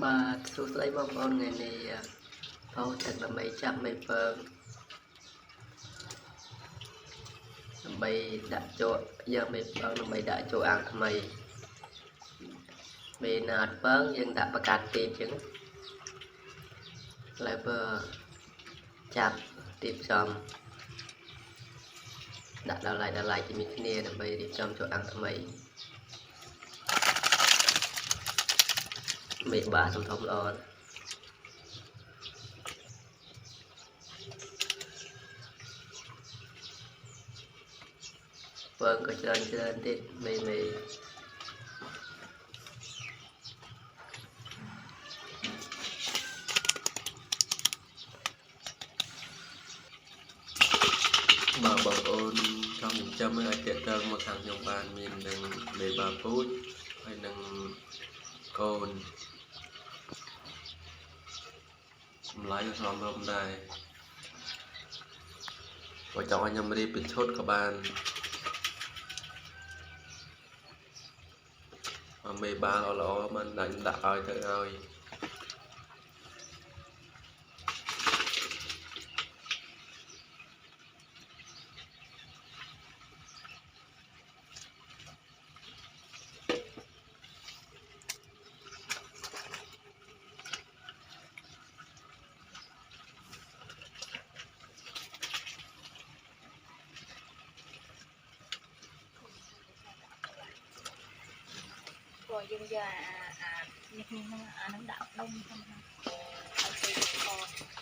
បាទសួស្តីបងប្អូនថ្ងៃនេះបោទឹកដើម្បីចាប់មេពើដើម្បីដាក់ចូលយកមេពើដើម្បីដាក់ចូលអាំងថ្មីមេណាត់ពើយើងដាក់បកាត់ទីចឹងហើយបើចាប់ទីផ្សំដាក់ដល់ឡៃជាមួយគ្នាដើម្បីរៀបចំចូលអាំងថ្មីមេបាសំធំល្អពើក៏ច្រើនទៀតមេបងប្អូនចង់ចិញ្ចឹមឲ្យទាក់ទងមកខាងខ្ញុំបានមាននឹងមេបាពូជហើយនឹងកូនចម្លើយក៏សមរម្យដែរបើចង់ឲ្យខ្ញុំរៀបបញ្ឈុតក៏បានមេបាល្អមិនដាក់ឲ្យទៅឲ្យយើងយកអានេះហ្នឹងដាក់ដុំហ្នឹងឲ្យទៅ